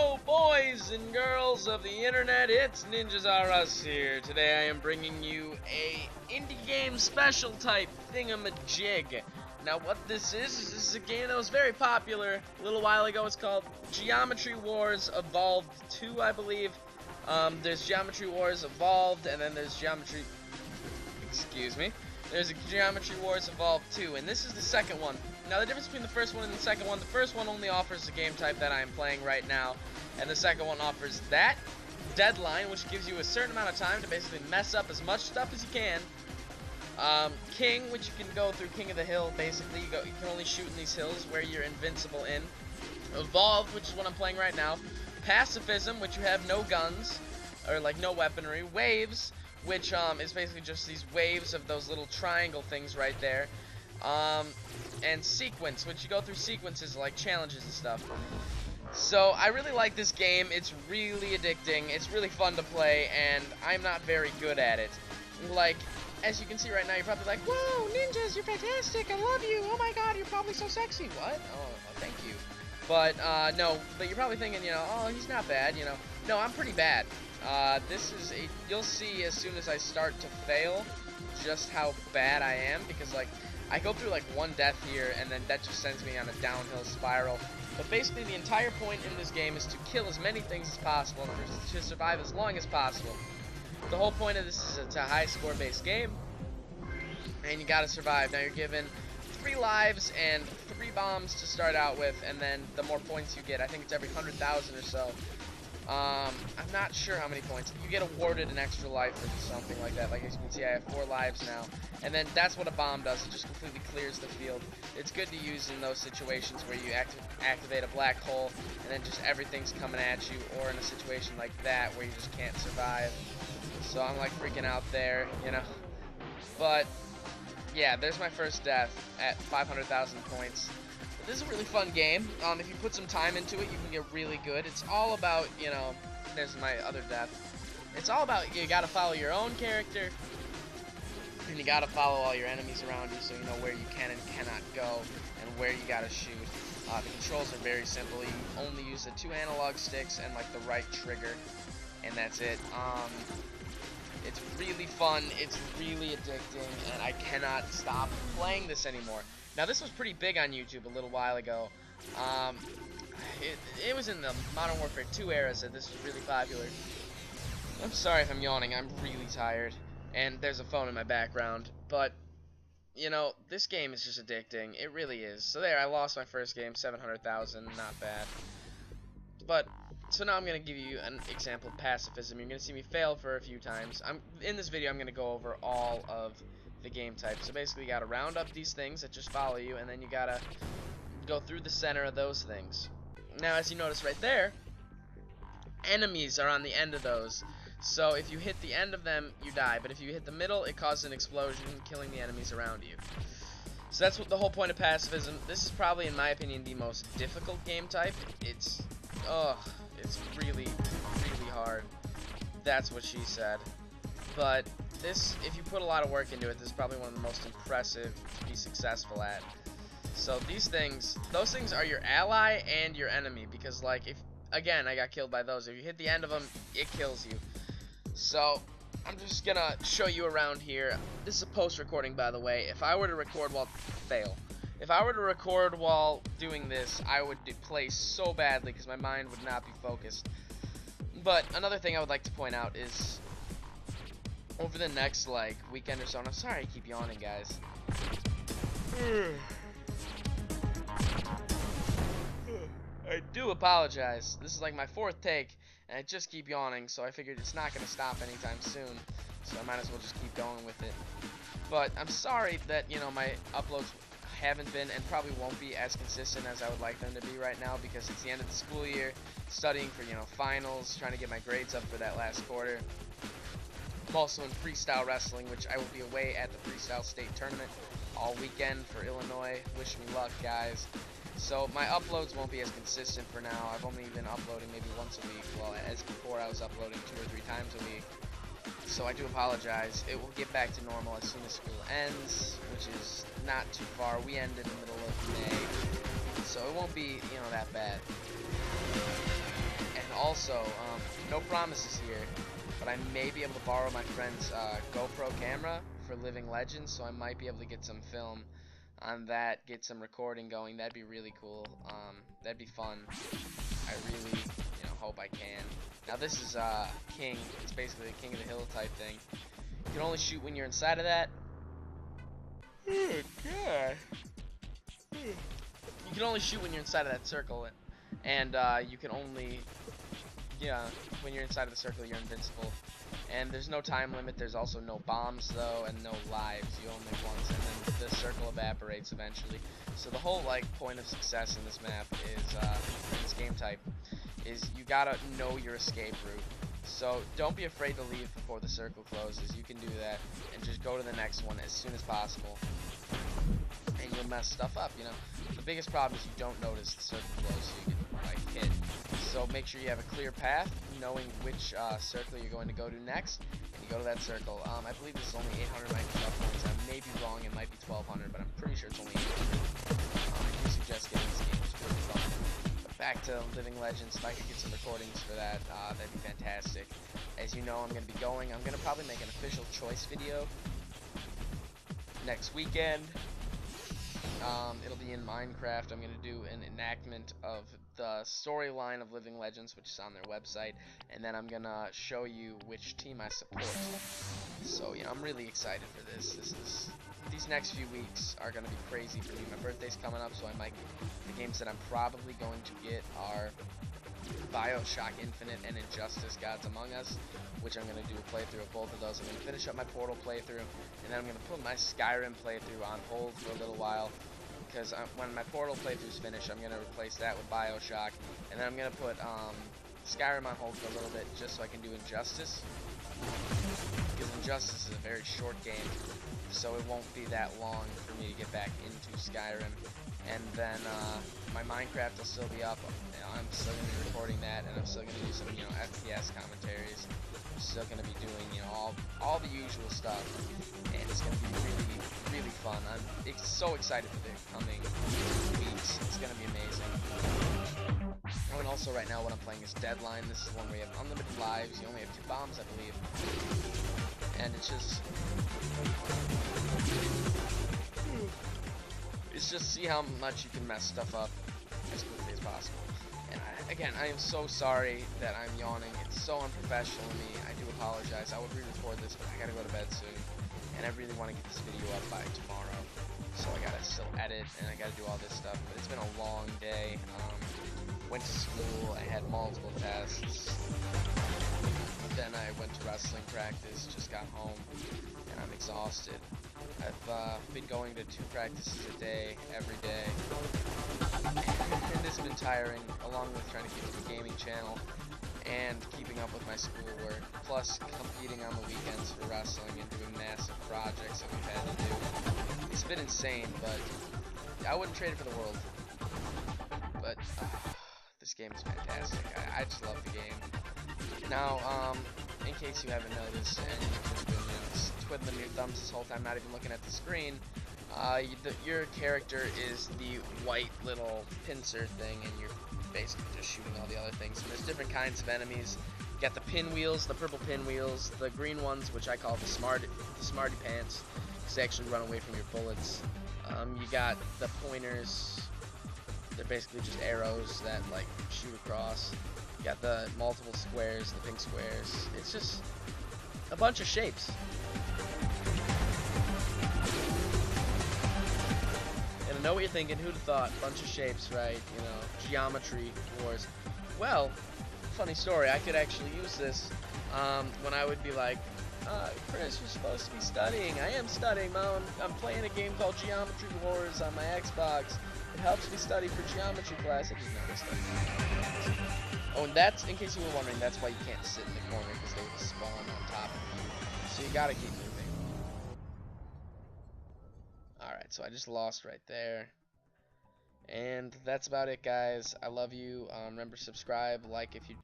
Hello, boys and girls of the internet. It's Ninjas R Us here. Today I am bringing you a indie game special type thingamajig. Now, what this is a game that was very popular a little while ago. It's called Geometry Wars Evolved 2, I believe. There's Geometry Wars Evolved, and then there's There's a Geometry Wars Evolved 2, and this is the second one. Now, the difference between the first one and the second one, the first one only offers the game type that I am playing right now, and the second one offers that deadline, which gives you a certain amount of time to basically mess up as much stuff as you can. King, which you can go through King of the Hill, basically. You can only shoot in these hills where you're invincible in. Evolved, which is what I'm playing right now. Pacifism, which you have no guns, or like no weaponry. Waves, which is basically just these waves of those little triangle things right there. And sequence, which you go through sequences like challenges and stuff. So I really like this game. It's really addicting. It's really fun to play, and I'm not very good at it. Like, as you can see right now, you're probably like, "Whoa, ninjas, you're fantastic! I love you! Oh my God, you're probably so sexy!" What? Oh, well, thank you. But no. But you're probably thinking, oh, he's not bad. No, I'm pretty bad. You'll see as soon as I start to fail, just how bad I am, because like. I go through like one death here, and then that just sends me on a downhill spiral. But basically, the entire point in this game is to kill as many things as possible and to survive as long as possible. The whole point of this is it's a high score-based game, and you gotta survive. Now you're given 3 lives and 3 bombs to start out with, and then the more points you get, I think it's every 100,000 or so. I'm not sure how many points. You get awarded an extra life or something like that. Like as you can see, I have 4 lives now. And then that's what a bomb does. It just completely clears the field. It's good to use in those situations where you activate a black hole and then just everything's coming at you, or in a situation like that where you just can't survive. So I'm like freaking out there, But yeah, there's my first death at 500,000 points. This is a really fun game. If you put some time into it, you can get really good. It's all about, there's my other death. It's all about, you gotta follow your own character, and you gotta follow all your enemies around you so you know where you can and cannot go, and where you gotta shoot. The controls are very simple. You only use the 2 analog sticks and like the right trigger, and that's it. It's really fun, it's really addicting, and I cannot stop playing this anymore. Now, this was pretty big on YouTube a little while ago. It was in the Modern Warfare 2 era, so this was really popular. I'm sorry if I'm yawning, I'm really tired. And there's a phone in my background. But, this game is just addicting. It really is. So there, I lost my first game, 700,000, not bad. But, so now I'm going to give you an example of pacifism. You're going to see me fail for a few times. In this video, I'm going to go over all of the game type. So basically you gotta round up these things that just follow you, and then you gotta go through the center of those things. Now, as you notice right there, enemies are on the end of those. So if you hit the end of them, you die. But if you hit the middle, it causes an explosion, killing the enemies around you. So that's what the whole point of pacifism. This is probably, in my opinion, the most difficult game type. It's really, really hard. That's what she said. But this, if you put a lot of work into it, this is probably one of the most impressive to be successful at. So those things are your ally and your enemy, because like, if, again, I got killed by those. If you hit the end of them, it kills you. So I'm just gonna show you around here. This is a post-recording, by the way. If I were to record while If I were to record while doing this, I would play so badly because my mind would not be focused. But another thing I would like to point out is, over the next, like, weekend or so, and I'm sorry I keep yawning, guys. I do apologize. This is like my 4th take, and I just keep yawning, so I figured it's not going to stop anytime soon, so I might as well just keep going with it. But I'm sorry that, my uploads haven't been and probably won't be as consistent as I would like them to be right now, because it's the end of the school year, studying for, finals, trying to get my grades up for that last quarter. I'm also in freestyle wrestling, which I will be away at the freestyle state tournament all weekend for Illinois. Wish me luck, guys. So my uploads won't be as consistent for now. I've only been uploading maybe once a week, while as before I was uploading 2 or 3 times a week. So I do apologize. It will get back to normal as soon as school ends, which is not too far. We end in the middle of May, so it won't be, that bad. So, no promises here, but I may be able to borrow my friend's GoPro camera for Living Legends, so I might be able to get some film on that, get some recording going. That'd be really cool. That'd be fun. I really, hope I can. Now this is King. It's basically a King of the Hill type thing. You can only shoot when you're inside of that. Oh God. You can only shoot when you're inside of that circle, and you can only, when you're inside of the circle, you're invincible. And there's no time limit. There's also no bombs though, and no lives. You only once, and then the circle evaporates eventually. So the whole point of success in this map is, in this game type, is you gotta know your escape route. So don't be afraid to leave before the circle closes. You can do that, and just go to the next one as soon as possible. And you'll mess stuff up, The biggest problem is you don't notice the circle close, so you get hit. So make sure you have a clear path, knowing which circle you're going to go to next, and you go to that circle. I believe this is only 800 Microsoft points. I may be wrong, it might be 1200, but I'm pretty sure it's only 800. I do suggest getting this game, it's really fun. But back to Living Legends, if I could get some recordings for that, that'd be fantastic. As you know, I'm going to be going, I'm going to probably make an official choice video next weekend. It'll be in Minecraft. I'm going to do an enactment of the storyline of Living Legends, which is on their website, and then I'm going to show you which team I support. So, I'm really excited for this. These next few weeks are going to be crazy for me. My birthday's coming up, so I might get the games that I'm probably going to get are BioShock Infinite and Injustice Gods Among Us, which I'm going to do a playthrough of both of those. I'm going to finish up my Portal playthrough, and then I'm going to put my Skyrim playthrough on hold for a little while, because when my Portal playthrough is finished, I'm going to replace that with BioShock, and then I'm going to put Skyrim on hold for a little bit, just so I can do Injustice, because Injustice is a very short game, so it won't be that long for me to get back into Skyrim. And then my Minecraft will still be up. I'm still going to be recording that, and I'm still going to do some, FPS commentaries. I'm still going to be doing, all the usual stuff, and it's going to be really, really fun. I'm so excited for the coming weeks. It's going to be amazing. Oh, and also right now what I'm playing is Deadline. This is one where you have unlimited lives. You only have 2 bombs, I believe. And it's just see how much you can mess stuff up as quickly as possible. And again, I am so sorry that I'm yawning. It's so unprofessional of me. I do apologize. I would re-record this, but I gotta go to bed soon. And I really want to get this video up by tomorrow. So I gotta still edit, and I gotta do all this stuff. But it's been a long day. Went to school, I had multiple tests. Then I went to wrestling practice, just got home, and I'm exhausted. I've been going to 2 practices a day, every day, and it's been tiring, along with trying to keep up the gaming channel, and keeping up with my schoolwork, plus competing on the weekends for wrestling and doing massive projects that we've had to do. It's been insane, but I wouldn't trade it for the world. But this game is fantastic. I just love the game. Now, in case you haven't noticed, and you've just been twiddling your thumbs this whole time, not even looking at the screen, your character is the white little pincer thing, and you're basically just shooting all the other things. And there's different kinds of enemies. You got the pinwheels, the purple pinwheels, the green ones, which I call the smarty pants, because they actually run away from your bullets. You got the pointers. They're basically just arrows that shoot across. You got the multiple squares, the pink squares. It's just a bunch of shapes. And I know what you're thinking, who'd have thought? Bunch of shapes, right? Geometry wars. Well, funny story, I could actually use this when I would be like, Chris, you're supposed to be studying. I am studying, Mom. I'm playing a game called Geometry Wars on my Xbox. It helps me study for geometry class. I just noticed that. Oh, and that's, in case you were wondering, that's why you can't sit in the corner, because they would spawn on top of you. So you gotta keep moving. Alright, so I just lost right there. And that's about it, guys. I love you. Remember, subscribe, like if you